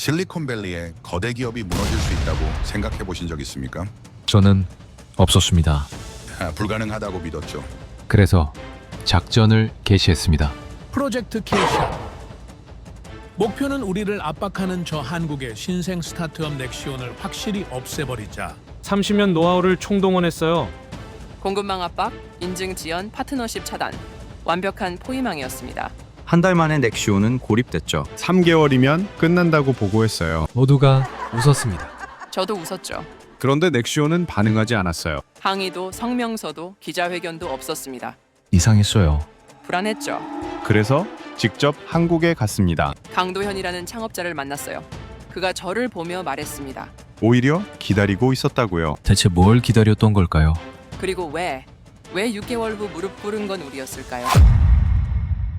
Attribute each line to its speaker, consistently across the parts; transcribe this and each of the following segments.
Speaker 1: 실리콘밸리에 거대 기업이 무너질 수 있다고 생각해 보신 적 있습니까?
Speaker 2: 저는 없었습니다.
Speaker 1: 불가능하다고 믿었죠.
Speaker 2: 그래서 작전을 개시했습니다.
Speaker 3: 프로젝트 킬샷. 목표는 우리를 압박하는 저 한국의 신생 스타트업 넥시온을 확실히 없애버리자.
Speaker 4: 30년 노하우를 총동원했어요.
Speaker 5: 공급망 압박, 인증 지연, 파트너십 차단. 완벽한 포위망이었습니다.
Speaker 6: 한 달 만에 넥시온은 고립됐죠.
Speaker 7: 3개월이면 끝난다고 보고했어요.
Speaker 2: 모두가 웃었습니다.
Speaker 5: 저도 웃었죠.
Speaker 7: 그런데 넥시온은 반응하지 않았어요.
Speaker 5: 항의도 성명서도 기자회견도 없었습니다.
Speaker 2: 이상했어요.
Speaker 5: 불안했죠.
Speaker 7: 그래서 직접 한국에 갔습니다.
Speaker 5: 강도현이라는 창업자를 만났어요. 그가 저를 보며 말했습니다.
Speaker 7: 오히려 기다리고 있었다고요.
Speaker 2: 대체 뭘 기다렸던 걸까요?
Speaker 5: 그리고 왜 6개월 후 무릎 꿇은 건 우리였을까요?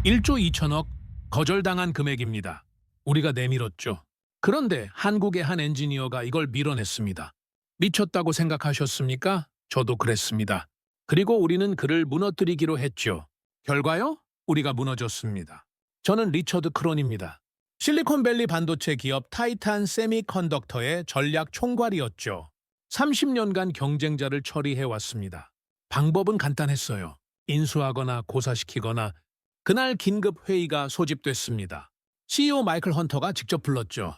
Speaker 3: 1조 2천억 거절당한 금액입니다. 우리가 내밀었죠. 그런데 한국의 한 엔지니어가 이걸 밀어냈습니다. 미쳤다고 생각하셨습니까? 저도 그랬습니다. 그리고 우리는 그를 무너뜨리기로 했죠. 결과요? 우리가 무너졌습니다. 저는 리처드 크론입니다. 실리콘밸리 반도체 기업 타이탄 세미컨덕터의 전략 총괄이었죠. 30년간 경쟁자를 처리해왔습니다. 방법은 간단했어요. 인수하거나 고사시키거나. 그날 긴급 회의가 소집됐습니다. CEO 마이클 헌터가 직접 불렀죠.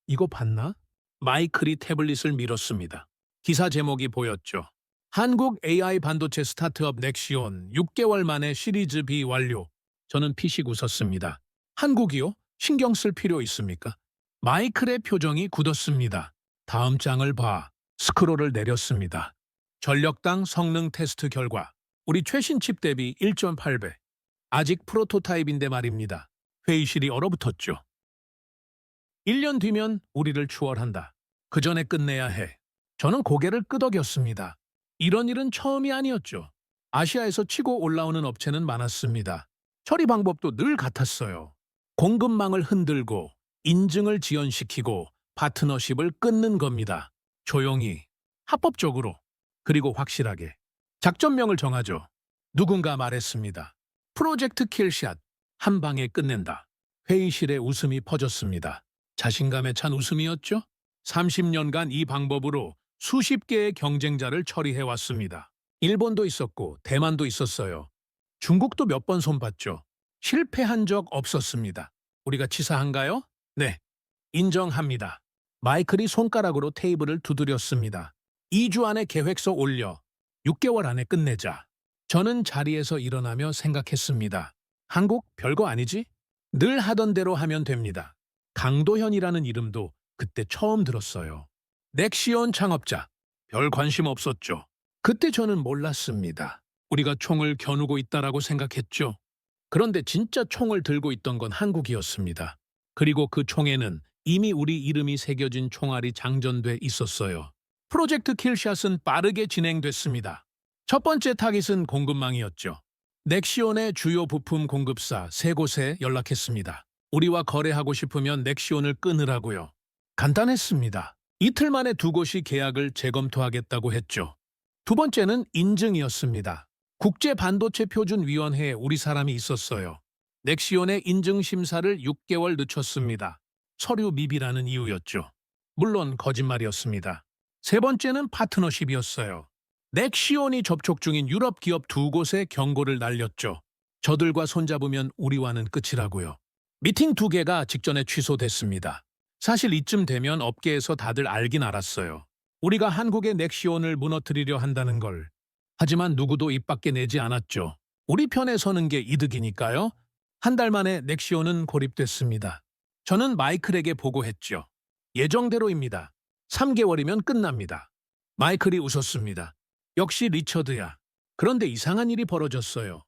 Speaker 3: 이거 봤나? 마이클이 태블릿을 밀었습니다. 기사 제목이 보였죠. 한국 AI 반도체 스타트업 넥시온 6개월 만에 시리즈 B 완료. 저는 피식 웃었습니다. 한국이요? 신경 쓸 필요 있습니까? 마이클의 표정이 굳었습니다. 다음 장을 봐. 스크롤을 내렸습니다. 전력당 성능 테스트 결과. 우리 최신 칩 대비 1.8배. 아직 프로토타입인데 말입니다. 회의실이 얼어붙었죠. 1년 뒤면 우리를 추월한다. 그 전에 끝내야 해. 저는 고개를 끄덕였습니다. 이런 일은 처음이 아니었죠. 아시아에서 치고 올라오는 업체는 많았습니다. 처리 방법도 늘 같았어요. 공급망을 흔들고 인증을 지연시키고 파트너십을 끊는 겁니다. 조용히, 합법적으로, 그리고 확실하게. 작전명을 정하죠. 누군가 말했습니다. 프로젝트 킬샷, 한 방에 끝낸다. 회의실에 웃음이 퍼졌습니다. 자신감에 찬 웃음이었죠? 30년간 이 방법으로 수십 개의 경쟁자를 처리해왔습니다. 일본도 있었고 대만도 있었어요. 중국도 몇 번 손봤죠. 실패한 적 없었습니다. 우리가 치사한가요? 네, 인정합니다. 마이클이 손가락으로 테이블을 두드렸습니다. 2주 안에 계획서 올려. 6개월 안에 끝내자. 저는 자리에서 일어나며 생각했습니다. 한국 별거 아니지? 늘 하던 대로 하면 됩니다. 강도현이라는 이름도 그때 처음 들었어요. 넥시온 창업자. 별 관심 없었죠. 그때 저는 몰랐습니다. 우리가 총을 겨누고 있다라고 생각했죠. 그런데 진짜 총을 들고 있던 건 한국이었습니다. 그리고 그 총에는 이미 우리 이름이 새겨진 총알이 장전돼 있었어요. 프로젝트 킬샷은 빠르게 진행됐습니다. 첫 번째 타깃은 공급망이었죠. 넥시온의 주요 부품 공급사 3곳에 연락했습니다. 우리와 거래하고 싶으면 넥시온을 끊으라고요. 간단했습니다. 이틀 만에 2곳이 계약을 재검토하겠다고 했죠. 두 번째는 인증이었습니다. 국제반도체표준위원회에 우리 사람이 있었어요. 넥시온의 인증 심사를 6개월 늦췄습니다. 서류 미비라는 이유였죠. 물론 거짓말이었습니다. 세 번째는 파트너십이었어요. 넥시온이 접촉 중인 유럽 기업 2곳에 경고를 날렸죠. 저들과 손잡으면 우리와는 끝이라고요. 미팅 2개가 직전에 취소됐습니다. 사실 이쯤 되면 업계에서 다들 알긴 알았어요. 우리가 한국의 넥시온을 무너뜨리려 한다는 걸. 하지만 누구도 입 밖에 내지 않았죠. 우리 편에 서는 게 이득이니까요. 한 달 만에 넥시온은 고립됐습니다. 저는 마이클에게 보고했죠. 예정대로입니다. 3개월이면 끝납니다. 마이클이 웃었습니다. 역시 리처드야. 그런데 이상한 일이 벌어졌어요.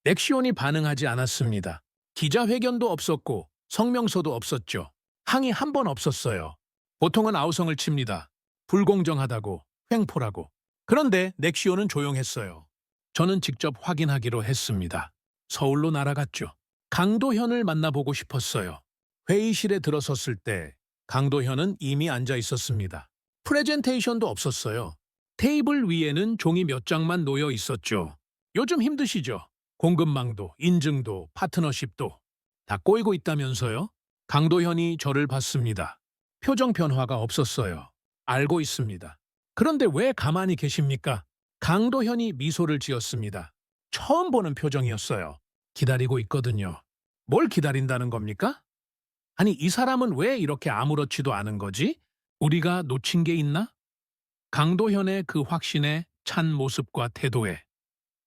Speaker 3: 넥시온이 반응하지 않았습니다. 기자회견도 없었고 성명서도 없었죠. 항의 한 번 없었어요. 보통은 아우성을 칩니다. 불공정하다고, 횡포라고. 그런데 넥시온은 조용했어요. 저는 직접 확인하기로 했습니다. 서울로 날아갔죠. 강도현을 만나보고 싶었어요. 회의실에 들어섰을 때 강도현은 이미 앉아 있었습니다. 프레젠테이션도 없었어요. 테이블 위에는 종이 몇 장만 놓여 있었죠. 요즘 힘드시죠? 공급망도, 인증도, 파트너십도 다 꼬이고 있다면서요? 강도현이 저를 봤습니다. 표정 변화가 없었어요. 알고 있습니다. 그런데 왜 가만히 계십니까? 강도현이 미소를 지었습니다. 처음 보는 표정이었어요. 기다리고 있거든요. 뭘 기다린다는 겁니까? 아니, 이 사람은 왜 이렇게 아무렇지도 않은 거지? 우리가 놓친 게 있나? 강도현의 그 확신에 찬 모습과 태도에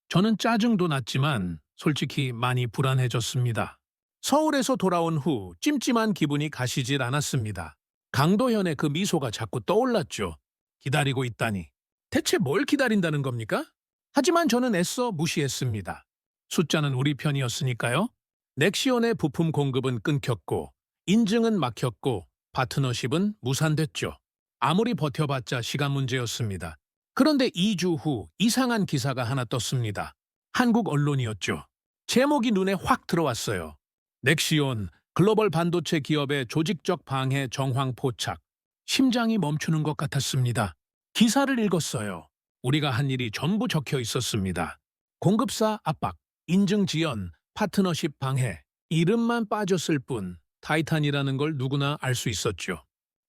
Speaker 3: 저는 짜증도 났지만 솔직히 많이 불안해졌습니다. 서울에서 돌아온 후 찜찜한 기분이 가시질 않았습니다. 강도현의 그 미소가 자꾸 떠올랐죠. 기다리고 있다니. 대체 뭘 기다린다는 겁니까? 하지만 저는 애써 무시했습니다. 숫자는 우리 편이었으니까요. 넥시온의 부품 공급은 끊겼고 인증은 막혔고 파트너십은 무산됐죠. 아무리 버텨봤자 시간 문제였습니다. 그런데 2주 후 이상한 기사가 하나 떴습니다. 한국 언론이었죠. 제목이 눈에 확 들어왔어요. 넥시온, 글로벌 반도체 기업의 조직적 방해 정황 포착. 심장이 멈추는 것 같았습니다. 기사를 읽었어요. 우리가 한 일이 전부 적혀 있었습니다. 공급사 압박, 인증 지연, 파트너십 방해. 이름만 빠졌을 뿐 타이탄이라는 걸 누구나 알 수 있었죠.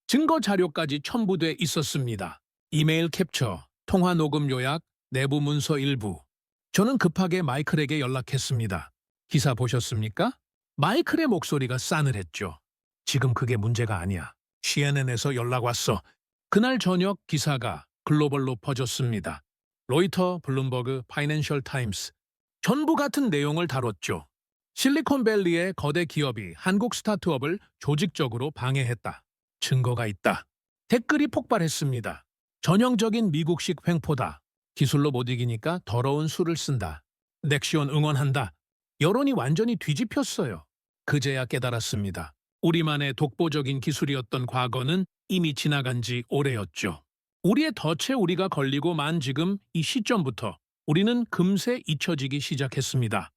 Speaker 3: 증거 자료까지 첨부돼 있었습니다. 이메일 캡처, 통화 녹음 요약, 내부 문서 일부. 저는 급하게 마이클에게 연락했습니다. 기사 보셨습니까? 마이클의 목소리가 싸늘했죠. 지금 그게 문제가 아니야. CNN에서 연락 왔어. 그날 저녁 기사가 글로벌로 퍼졌습니다. 로이터, 블룸버그, 파이낸셜 타임스. 전부 같은 내용을 다뤘죠. 실리콘밸리의 거대 기업이 한국 스타트업을 조직적으로 방해했다. 증거가 있다. 댓글이 폭발했습니다. 전형적인 미국식 횡포다. 기술로 못 이기니까 더러운 수를 쓴다. 넥시온 응원한다. 여론이 완전히 뒤집혔어요. 그제야 깨달았습니다. 우리만의 독보적인 기술이었던 과거는 이미 지나간 지 오래였죠. 우리의 덫에 우리가 걸리고 만 지금 이 시점부터 우리는 금세 잊혀지기 시작했습니다.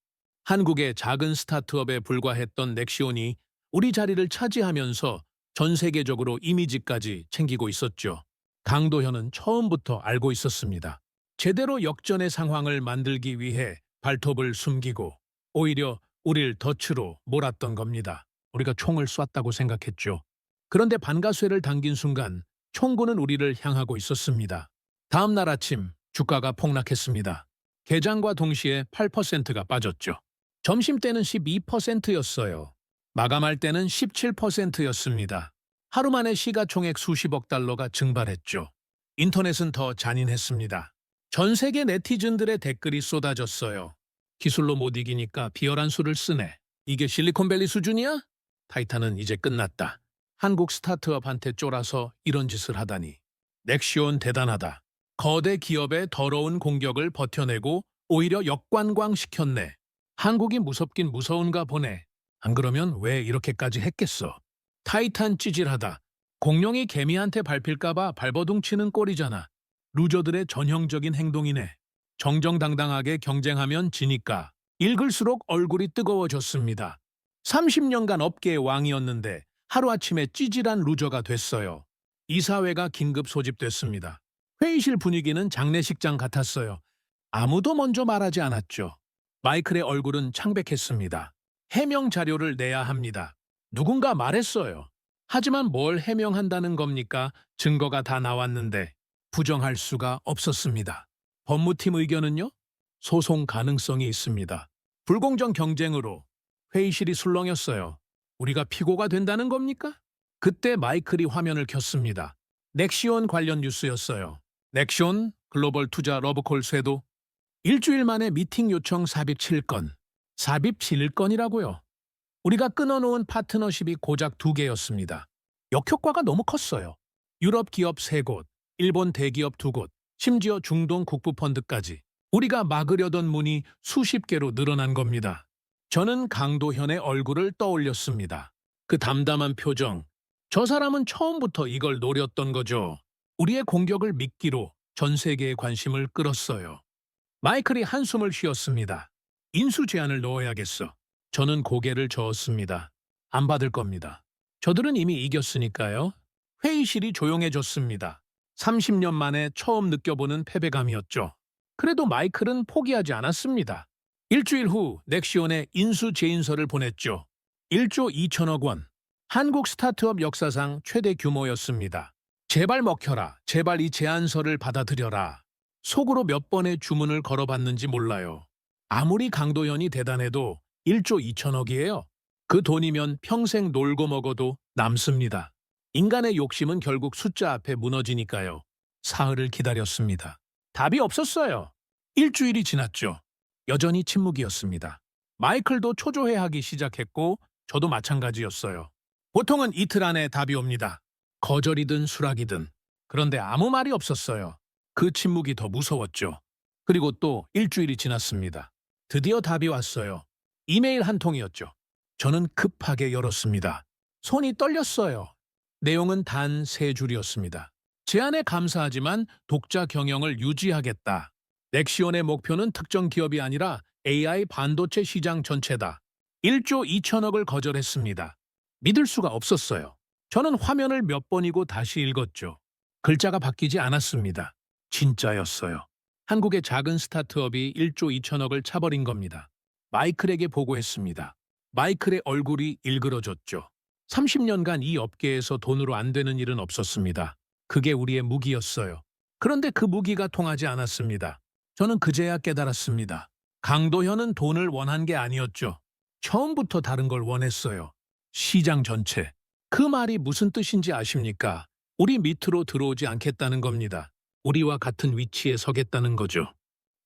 Speaker 3: 한국의 작은 스타트업에 불과했던 넥시온이 우리 자리를 차지하면서 전 세계적으로 이미지까지 챙기고 있었죠. 강도현은 처음부터 알고 있었습니다. 제대로 역전의 상황을 만들기 위해 발톱을 숨기고 오히려 우릴 덫으로 몰았던 겁니다. 우리가 총을 쐈다고 생각했죠. 그런데 반가쇠를 당긴 순간 총구는 우리를 향하고 있었습니다. 다음 날 아침 주가가 폭락했습니다. 개장과 동시에 8%가 빠졌죠. 점심때는 12%였어요. 마감할 때는 17%였습니다. 하루 만에 시가총액 수십억 달러가 증발했죠. 인터넷은 더 잔인했습니다. 전 세계 네티즌들의 댓글이 쏟아졌어요. 기술로 못 이기니까 비열한 수를 쓰네. 이게 실리콘밸리 수준이야? 타이탄은 이제 끝났다. 한국 스타트업한테 쫄아서 이런 짓을 하다니. 넥시온 대단하다. 거대 기업의 더러운 공격을 버텨내고 오히려 역관광시켰네. 한국이 무섭긴 무서운가 보네. 안 그러면 왜 이렇게까지 했겠어? 타이탄 찌질하다. 공룡이 개미한테 밟힐까봐 발버둥 치는 꼴이잖아. 루저들의 전형적인 행동이네. 정정당당하게 경쟁하면 지니까. 읽을수록 얼굴이 뜨거워졌습니다. 30년간 업계의 왕이었는데 하루아침에 찌질한 루저가 됐어요. 이사회가 긴급 소집됐습니다. 회의실 분위기는 장례식장 같았어요. 아무도 먼저 말하지 않았죠. 마이클의 얼굴은 창백했습니다. 해명 자료를 내야 합니다. 누군가 말했어요. 하지만 뭘 해명한다는 겁니까? 증거가 다 나왔는데 부정할 수가 없었습니다. 법무팀 의견은요? 소송 가능성이 있습니다. 불공정 경쟁으로 회의실이 술렁였어요. 우리가 피고가 된다는 겁니까? 그때 마이클이 화면을 켰습니다. 넥시온 관련 뉴스였어요. 넥시온 글로벌 투자 러브콜 쇄도 일주일 만에 미팅 요청 삽입 7건. 삽입 7건이라고요. 우리가 끊어놓은 파트너십이 고작 2개였습니다. 역효과가 너무 컸어요. 유럽 기업 3곳, 일본 대기업 2곳, 심지어 중동 국부펀드까지. 우리가 막으려던 문이 수십 개로 늘어난 겁니다. 저는 강도현의 얼굴을 떠올렸습니다. 그 담담한 표정. 저 사람은 처음부터 이걸 노렸던 거죠. 우리의 공격을 미끼로 전 세계의 관심을 끌었어요. 마이클이 한숨을 쉬었습니다. 인수 제안을 넣어야겠어. 저는 고개를 저었습니다. 안 받을 겁니다. 저들은 이미 이겼으니까요. 회의실이 조용해졌습니다. 30년 만에 처음 느껴보는 패배감이었죠. 그래도 마이클은 포기하지 않았습니다. 일주일 후 넥시온에 인수 제인서를 보냈죠. 1조 2천억 원. 한국 스타트업 역사상 최대 규모였습니다. 제발 먹혀라. 제발 이 제안서를 받아들여라. 속으로 몇 번의 주문을 걸어봤는지 몰라요. 아무리 강도현이 대단해도 1조 2천억이에요. 그 돈이면 평생 놀고 먹어도 남습니다. 인간의 욕심은 결국 숫자 앞에 무너지니까요. 사흘을 기다렸습니다. 답이 없었어요. 일주일이 지났죠. 여전히 침묵이었습니다. 마이클도 초조해하기 시작했고 저도 마찬가지였어요. 보통은 이틀 안에 답이 옵니다. 거절이든 수락이든. 그런데 아무 말이 없었어요. 그 침묵이 더 무서웠죠. 그리고 또 일주일이 지났습니다. 드디어 답이 왔어요. 이메일 한 통이었죠. 저는 급하게 열었습니다. 손이 떨렸어요. 내용은 단 3줄이었습니다. 제안에 감사하지만 독자 경영을 유지하겠다. 넥시온의 목표는 특정 기업이 아니라 AI 반도체 시장 전체다. 1조 2천억을 거절했습니다. 믿을 수가 없었어요. 저는 화면을 몇 번이고 다시 읽었죠. 글자가 바뀌지 않았습니다. 진짜였어요. 한국의 작은 스타트업이 1조 2천억을 차버린 겁니다. 마이클에게 보고했습니다. 마이클의 얼굴이 일그러졌죠. 30년간 이 업계에서 돈으로 안 되는 일은 없었습니다. 그게 우리의 무기였어요. 그런데 그 무기가 통하지 않았습니다. 저는 그제야 깨달았습니다. 강도현은 돈을 원한 게 아니었죠. 처음부터 다른 걸 원했어요. 시장 전체. 그 말이 무슨 뜻인지 아십니까? 우리 밑으로 들어오지 않겠다는 겁니다. 우리와 같은 위치에 서겠다는 거죠.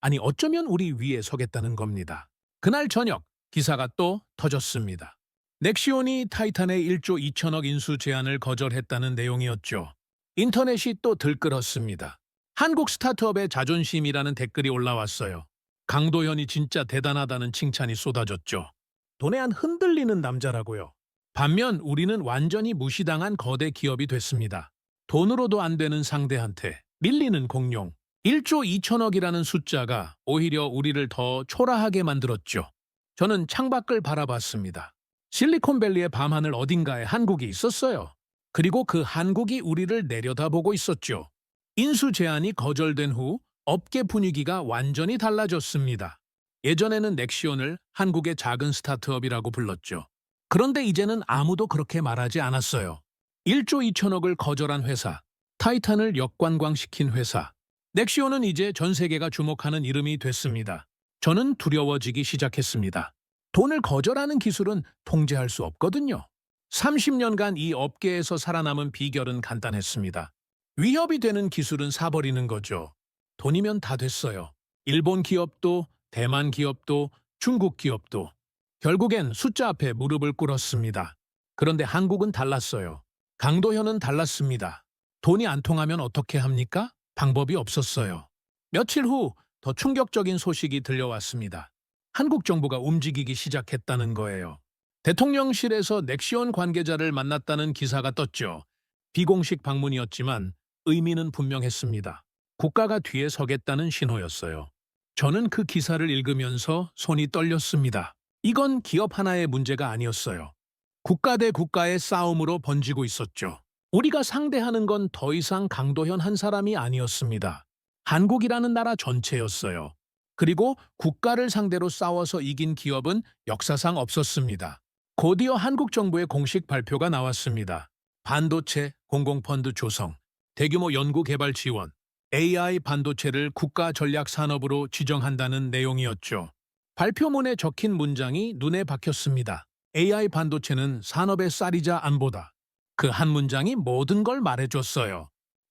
Speaker 3: 아니, 어쩌면 우리 위에 서겠다는 겁니다. 그날 저녁 기사가 또 터졌습니다. 넥시온이 타이탄의 1조 2천억 인수 제안을 거절했다는 내용이었죠. 인터넷이 또 들끓었습니다. 한국 스타트업의 자존심이라는 댓글이 올라왔어요. 강도현이 진짜 대단하다는 칭찬이 쏟아졌죠. 돈에 안 흔들리는 남자라고요. 반면 우리는 완전히 무시당한 거대 기업이 됐습니다. 돈으로도 안 되는 상대한테 밀리는 공룡. 1조 2천억이라는 숫자가 오히려 우리를 더 초라하게 만들었죠. 저는 창밖을 바라봤습니다. 실리콘밸리의 밤하늘 어딘가에 한국이 있었어요. 그리고 그 한국이 우리를 내려다보고 있었죠. 인수 제안이 거절된 후 업계 분위기가 완전히 달라졌습니다. 예전에는 넥시온을 한국의 작은 스타트업이라고 불렀죠. 그런데 이제는 아무도 그렇게 말하지 않았어요. 1조 2천억을 거절한 회사, 타이탄을 역관광시킨 회사. 넥시온은 이제 전 세계가 주목하는 이름이 됐습니다. 저는 두려워지기 시작했습니다. 돈을 거절하는 기술은 통제할 수 없거든요. 30년간 이 업계에서 살아남은 비결은 간단했습니다. 위협이 되는 기술은 사버리는 거죠. 돈이면 다 됐어요. 일본 기업도, 대만 기업도, 중국 기업도. 결국엔 숫자 앞에 무릎을 꿇었습니다. 그런데 한국은 달랐어요. 강도현은 달랐습니다. 돈이 안 통하면 어떻게 합니까? 방법이 없었어요. 며칠 후 더 충격적인 소식이 들려왔습니다. 한국 정부가 움직이기 시작했다는 거예요. 대통령실에서 넥시온 관계자를 만났다는 기사가 떴죠. 비공식 방문이었지만 의미는 분명했습니다. 국가가 뒤에 서겠다는 신호였어요. 저는 그 기사를 읽으면서 손이 떨렸습니다. 이건 기업 하나의 문제가 아니었어요. 국가 대 국가의 싸움으로 번지고 있었죠. 우리가 상대하는 건 더 이상 강도현 한 사람이 아니었습니다. 한국이라는 나라 전체였어요. 그리고 국가를 상대로 싸워서 이긴 기업은 역사상 없었습니다. 곧이어 한국 정부의 공식 발표가 나왔습니다. 반도체 공공펀드 조성, 대규모 연구개발 지원, AI 반도체를 국가 전략 산업으로 지정한다는 내용이었죠. 발표문에 적힌 문장이 눈에 박혔습니다. AI 반도체는 산업의 쌀이자 안보다. 그 한 문장이 모든 걸 말해줬어요.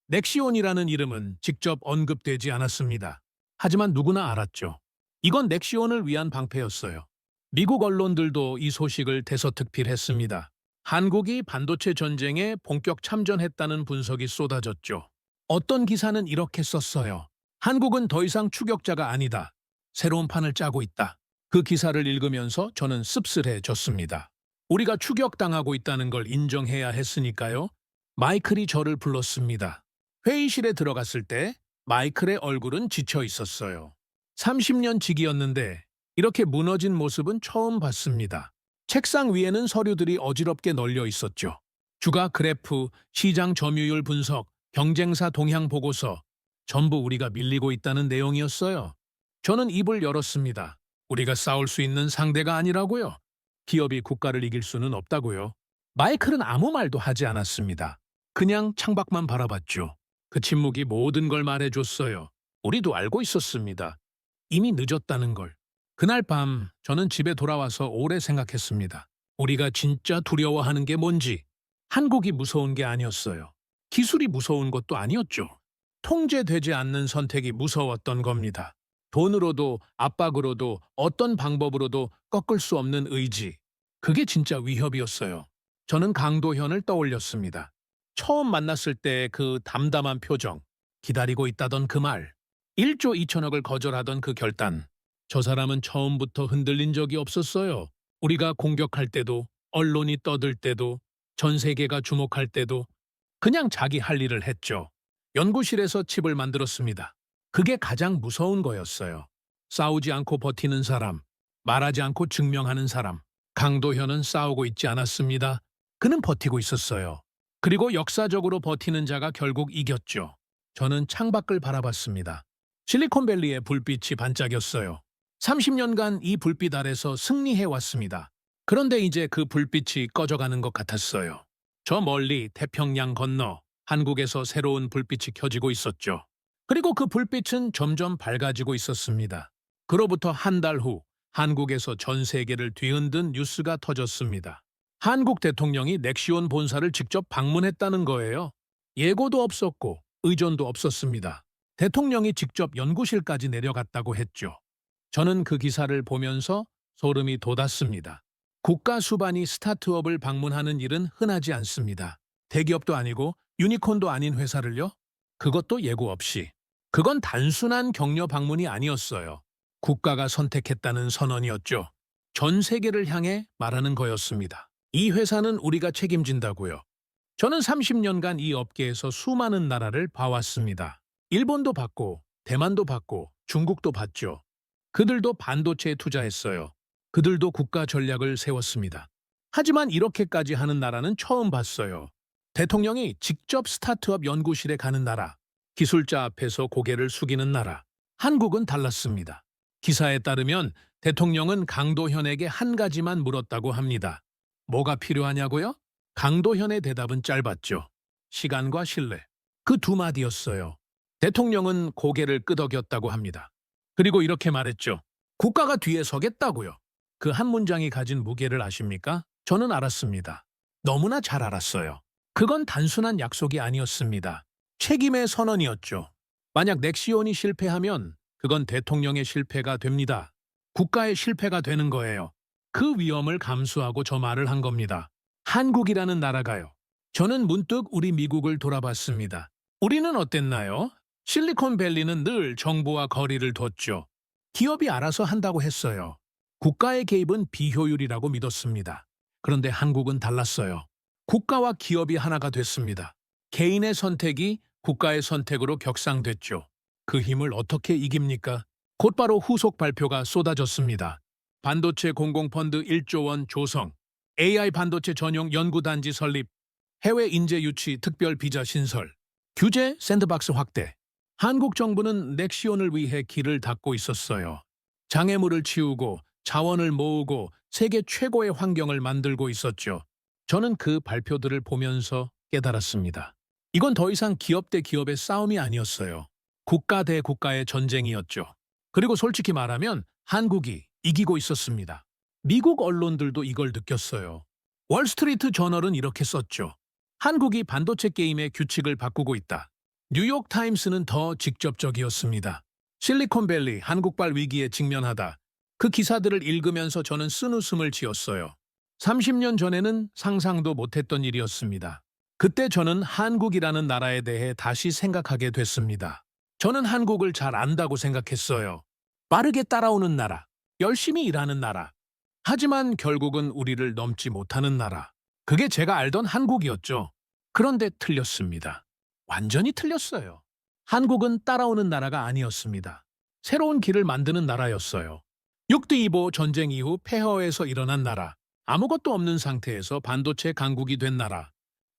Speaker 3: 넥시온이라는 이름은 직접 언급되지 않았습니다. 하지만 누구나 알았죠. 이건 넥시온을 위한 방패였어요. 미국 언론들도 이 소식을 대서특필했습니다. 한국이 반도체 전쟁에 본격 참전했다는 분석이 쏟아졌죠. 어떤 기사는 이렇게 썼어요. 한국은 더 이상 추격자가 아니다. 새로운 판을 짜고 있다. 그 기사를 읽으면서 저는 씁쓸해졌습니다. 우리가 추격당하고 있다는 걸 인정해야 했으니까요. 마이클이 저를 불렀습니다. 회의실에 들어갔을 때 마이클의 얼굴은 지쳐 있었어요. 30년 지기였는데 이렇게 무너진 모습은 처음 봤습니다. 책상 위에는 서류들이 어지럽게 널려 있었죠. 주가 그래프, 시장 점유율 분석, 경쟁사 동향 보고서, 전부 우리가 밀리고 있다는 내용이었어요. 저는 입을 열었습니다. 우리가 싸울 수 있는 상대가 아니라고요. 기업이 국가를 이길 수는 없다고요. 마이클은 아무 말도 하지 않았습니다. 그냥 창밖만 바라봤죠. 그 침묵이 모든 걸 말해줬어요. 우리도 알고 있었습니다. 이미 늦었다는 걸. 그날 밤 저는 집에 돌아와서 오래 생각했습니다. 우리가 진짜 두려워하는 게 뭔지. 한국이 무서운 게 아니었어요. 기술이 무서운 것도 아니었죠. 통제되지 않는 선택이 무서웠던 겁니다. 돈으로도 압박으로도 어떤 방법으로도 꺾을 수 없는 의지. 그게 진짜 위협이었어요. 저는 강도현을 떠올렸습니다. 처음 만났을 때 그 담담한 표정, 기다리고 있다던 그 말, 1조 2천억을 거절하던 그 결단. 저 사람은 처음부터 흔들린 적이 없었어요. 우리가 공격할 때도, 언론이 떠들 때도, 전 세계가 주목할 때도 그냥 자기 할 일을 했죠. 연구실에서 칩을 만들었습니다. 그게 가장 무서운 거였어요. 싸우지 않고 버티는 사람, 말하지 않고 증명하는 사람. 강도현은 싸우고 있지 않았습니다. 그는 버티고 있었어요. 그리고 역사적으로 버티는 자가 결국 이겼죠. 저는 창밖을 바라봤습니다. 실리콘밸리의 불빛이 반짝였어요. 30년간 이 불빛 아래서 승리해왔습니다. 그런데 이제 그 불빛이 꺼져가는 것 같았어요. 저 멀리 태평양 건너 한국에서 새로운 불빛이 켜지고 있었죠. 그리고 그 불빛은 점점 밝아지고 있었습니다. 그로부터 한 달 후 한국에서 전 세계를 뒤흔든 뉴스가 터졌습니다. 한국 대통령이 넥시온 본사를 직접 방문했다는 거예요. 예고도 없었고 의존도 없었습니다. 대통령이 직접 연구실까지 내려갔다고 했죠. 저는 그 기사를 보면서 소름이 돋았습니다. 국가 수반이 스타트업을 방문하는 일은 흔하지 않습니다. 대기업도 아니고 유니콘도 아닌 회사를요? 그것도 예고 없이. 그건 단순한 격려 방문이 아니었어요. 국가가 선택했다는 선언이었죠. 전 세계를 향해 말하는 거였습니다. 이 회사는 우리가 책임진다고요. 저는 30년간 이 업계에서 수많은 나라를 봐왔습니다. 일본도 봤고, 대만도 봤고, 중국도 봤죠. 그들도 반도체에 투자했어요. 그들도 국가 전략을 세웠습니다. 하지만 이렇게까지 하는 나라는 처음 봤어요. 대통령이 직접 스타트업 연구실에 가는 나라, 기술자 앞에서 고개를 숙이는 나라. 한국은 달랐습니다. 기사에 따르면 대통령은 강도현에게 한 가지만 물었다고 합니다. 뭐가 필요하냐고요? 강도현의 대답은 짧았죠. 시간과 신뢰. 그 두 마디였어요. 대통령은 고개를 끄덕였다고 합니다. 그리고 이렇게 말했죠. 국가가 뒤에 서겠다고요. 그 한 문장이 가진 무게를 아십니까? 저는 알았습니다. 너무나 잘 알았어요. 그건 단순한 약속이 아니었습니다. 책임의 선언이었죠. 만약 넥시온이 실패하면 그건 대통령의 실패가 됩니다. 국가의 실패가 되는 거예요. 그 위험을 감수하고 저 말을 한 겁니다. 한국이라는 나라가요. 저는 문득 우리 미국을 돌아봤습니다. 우리는 어땠나요? 실리콘밸리는 늘 정부와 거리를 뒀죠. 기업이 알아서 한다고 했어요. 국가의 개입은 비효율이라고 믿었습니다. 그런데 한국은 달랐어요. 국가와 기업이 하나가 됐습니다. 개인의 선택이 국가의 선택으로 격상됐죠. 그 힘을 어떻게 이깁니까? 곧바로 후속 발표가 쏟아졌습니다. 반도체 공공펀드 1조 원 조성, AI 반도체 전용 연구단지 설립, 해외 인재 유치 특별 비자 신설, 규제 샌드박스 확대. 한국 정부는 넥시온을 위해 길을 닫고 있었어요. 장애물을 치우고 자원을 모으고 세계 최고의 환경을 만들고 있었죠. 저는 그 발표들을 보면서 깨달았습니다. 이건 더 이상 기업 대 기업의 싸움이 아니었어요. 국가 대 국가의 전쟁이었죠. 그리고 솔직히 말하면 한국이 이기고 있었습니다. 미국 언론들도 이걸 느꼈어요. 월스트리트 저널은 이렇게 썼죠. 한국이 반도체 게임의 규칙을 바꾸고 있다. 뉴욕타임스는 더 직접적이었습니다. 실리콘밸리 한국발 위기에 직면하다. 그 기사들을 읽으면서 저는 쓴웃음을 지었어요. 30년 전에는 상상도 못했던 일이었습니다. 그때 저는 한국이라는 나라에 대해 다시 생각하게 됐습니다. 저는 한국을 잘 안다고 생각했어요. 빠르게 따라오는 나라, 열심히 일하는 나라. 하지만 결국은 우리를 넘지 못하는 나라. 그게 제가 알던 한국이었죠. 그런데 틀렸습니다. 완전히 틀렸어요. 한국은 따라오는 나라가 아니었습니다. 새로운 길을 만드는 나라였어요. 6.25 전쟁 이후 폐허에서 일어난 나라. 아무것도 없는 상태에서 반도체 강국이 된 나라.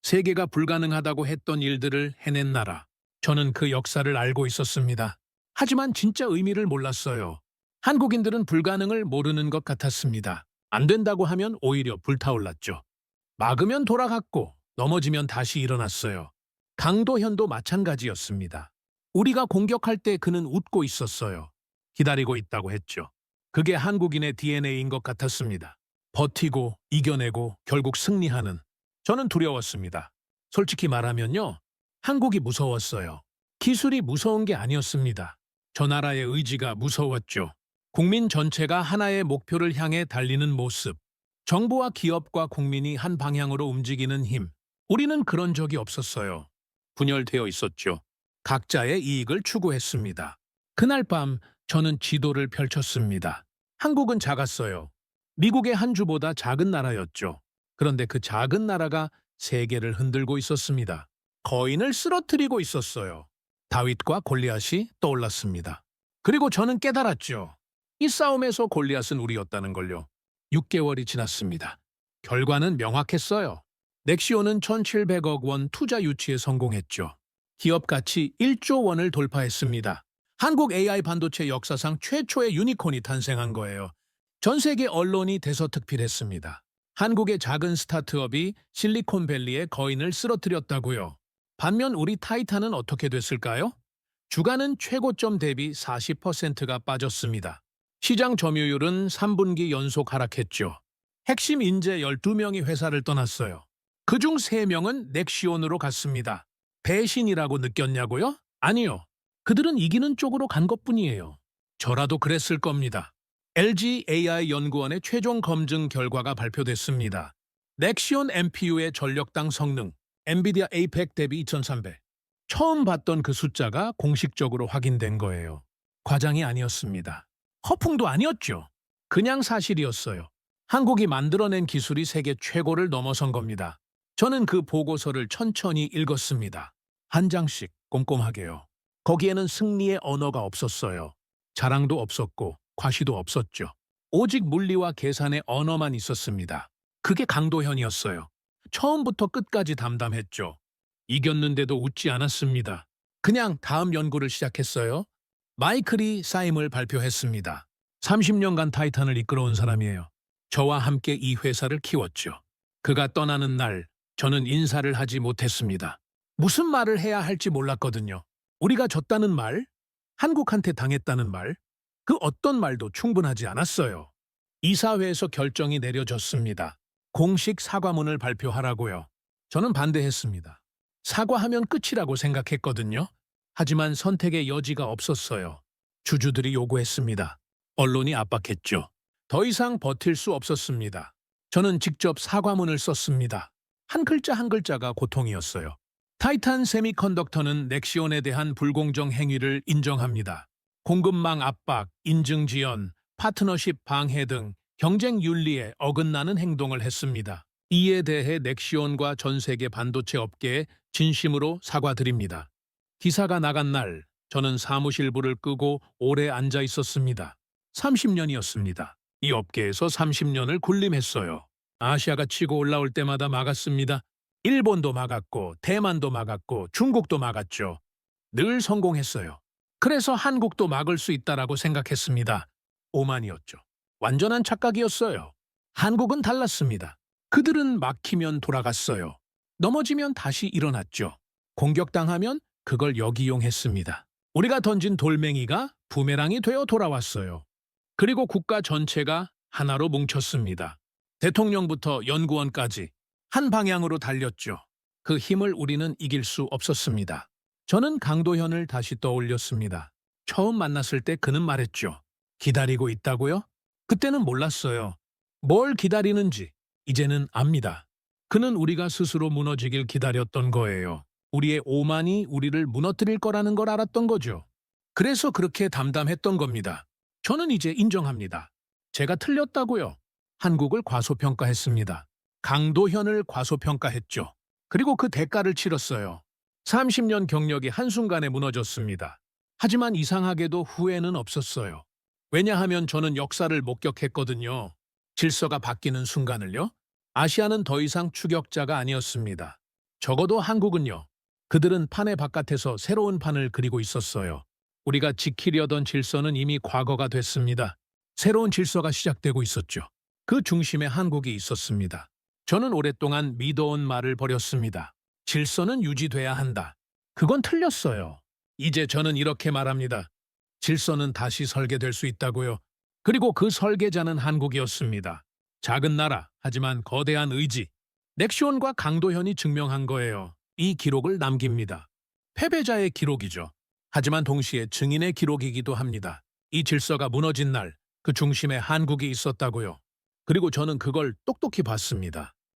Speaker 3: 세계가 불가능하다고 했던 일들을 해낸 나라. 저는 그 역사를 알고 있었습니다. 하지만 진짜 의미를 몰랐어요. 한국인들은 불가능을 모르는 것 같았습니다. 안 된다고 하면 오히려 불타올랐죠. 막으면 돌아갔고 넘어지면 다시 일어났어요. 강도현도 마찬가지였습니다. 우리가 공격할 때 그는 웃고 있었어요. 기다리고 있다고 했죠. 그게 한국인의 DNA인 것 같았습니다. 버티고 이겨내고 결국 승리하는. 저는 두려웠습니다. 솔직히 말하면요. 한국이 무서웠어요. 기술이 무서운 게 아니었습니다. 저 나라의 의지가 무서웠죠. 국민 전체가 하나의 목표를 향해 달리는 모습. 정부와 기업과 국민이 한 방향으로 움직이는 힘. 우리는 그런 적이 없었어요. 분열되어 있었죠. 각자의 이익을 추구했습니다. 그날 밤 저는 지도를 펼쳤습니다. 한국은 작았어요. 미국의 한 주보다 작은 나라였죠. 그런데 그 작은 나라가 세계를 흔들고 있었습니다. 거인을 쓰러뜨리고 있었어요. 다윗과 골리앗이 떠올랐습니다. 그리고 저는 깨달았죠. 이 싸움에서 골리앗은 우리였다는 걸요. 6개월이 지났습니다. 결과는 명확했어요. 넥시온은 1,700억 원 투자 유치에 성공했죠. 기업 가치 1조 원을 돌파했습니다. 한국 AI 반도체 역사상 최초의 유니콘이 탄생한 거예요. 전 세계 언론이 대서특필했습니다. 한국의 작은 스타트업이 실리콘밸리의 거인을 쓰러뜨렸다고요. 반면 우리 타이탄은 어떻게 됐을까요? 주가는 최고점 대비 40%가 빠졌습니다. 시장 점유율은 3분기 연속 하락했죠. 핵심 인재 12명이 회사를 떠났어요. 그중 3명은 넥시온으로 갔습니다. 배신이라고 느꼈냐고요? 아니요. 그들은 이기는 쪽으로 간 것뿐이에요. 저라도 그랬을 겁니다. LG AI 연구원의 최종 검증 결과가 발표됐습니다. 넥시온 NPU의 전력당 성능, 엔비디아 에이펙 대비 2300. 처음 봤던 그 숫자가 공식적으로 확인된 거예요. 과장이 아니었습니다. 허풍도 아니었죠. 그냥 사실이었어요. 한국이 만들어낸 기술이 세계 최고를 넘어선 겁니다. 저는 그 보고서를 천천히 읽었습니다. 한 장씩 꼼꼼하게요. 거기에는 승리의 언어가 없었어요. 자랑도 없었고 과시도 없었죠. 오직 물리와 계산의 언어만 있었습니다. 그게 강도현이었어요. 처음부터 끝까지 담담했죠. 이겼는데도 웃지 않았습니다. 그냥 다음 연구를 시작했어요. 마이클이 사임을 발표했습니다. 30년간 타이탄을 이끌어온 사람이에요. 저와 함께 이 회사를 키웠죠. 그가 떠나는 날 저는 인사를 하지 못했습니다. 무슨 말을 해야 할지 몰랐거든요. 우리가 졌다는 말, 한국한테 당했다는 말, 그 어떤 말도 충분하지 않았어요. 이사회에서 결정이 내려졌습니다. 공식 사과문을 발표하라고요. 저는 반대했습니다. 사과하면 끝이라고 생각했거든요. 하지만 선택의 여지가 없었어요. 주주들이 요구했습니다. 언론이 압박했죠. 더 이상 버틸 수 없었습니다. 저는 직접 사과문을 썼습니다. 한 글자 한 글자가 고통이었어요. 타이탄 세미컨덕터는 넥시온에 대한 불공정 행위를 인정합니다. 공급망 압박, 인증 지연, 파트너십 방해 등 경쟁 윤리에 어긋나는 행동을 했습니다. 이에 대해 넥시온과 전 세계 반도체 업계에 진심으로 사과드립니다. 기사가 나간 날 저는 사무실 불을 끄고 오래 앉아 있었습니다. 30년이었습니다. 이 업계에서 30년을 군림했어요. 아시아가 치고 올라올 때마다 막았습니다. 일본도 막았고 대만도 막았고 중국도 막았죠. 늘 성공했어요. 그래서 한국도 막을 수 있다라고 생각했습니다. 오만이었죠. 완전한 착각이었어요. 한국은 달랐습니다. 그들은 막히면 돌아갔어요. 넘어지면 다시 일어났죠. 공격당하면 그걸 역이용했습니다. 우리가 던진 돌멩이가 부메랑이 되어 돌아왔어요. 그리고 국가 전체가 하나로 뭉쳤습니다. 대통령부터 연구원까지 한 방향으로 달렸죠. 그 힘을 우리는 이길 수 없었습니다. 저는 강도현을 다시 떠올렸습니다. 처음 만났을 때 그는 말했죠. 기다리고 있다고요? 그때는 몰랐어요. 뭘 기다리는지 이제는 압니다. 그는 우리가 스스로 무너지길 기다렸던 거예요. 우리의 오만이 우리를 무너뜨릴 거라는 걸 알았던 거죠. 그래서 그렇게 담담했던 겁니다. 저는 이제 인정합니다. 제가 틀렸다고요. 한국을 과소평가했습니다. 강도현을 과소평가했죠. 그리고 그 대가를 치렀어요. 30년 경력이 한순간에 무너졌습니다. 하지만 이상하게도 후회는 없었어요. 왜냐하면 저는 역사를 목격했거든요. 질서가 바뀌는 순간을요. 아시아는 더 이상 추격자가 아니었습니다. 적어도 한국은요. 그들은 판의 바깥에서 새로운 판을 그리고 있었어요. 우리가 지키려던 질서는 이미 과거가 됐습니다. 새로운 질서가 시작되고 있었죠. 그 중심에 한국이 있었습니다. 저는 오랫동안 믿어온 말을 버렸습니다. 질서는 유지돼야 한다. 그건 틀렸어요. 이제 저는 이렇게 말합니다. 질서는 다시 설계될 수 있다고요. 그리고 그 설계자는 한국이었습니다. 작은 나라, 하지만 거대한 의지. 넥시온과 강도현이 증명한 거예요. 이 기록을 남깁니다. 패배자의 기록이죠. 하지만 동시에 증인의 기록이기도 합니다. 이 질서가 무너진 날, 그 중심에 한국이 있었다고요. 그리고 저는 그걸 똑똑히 봤습니다.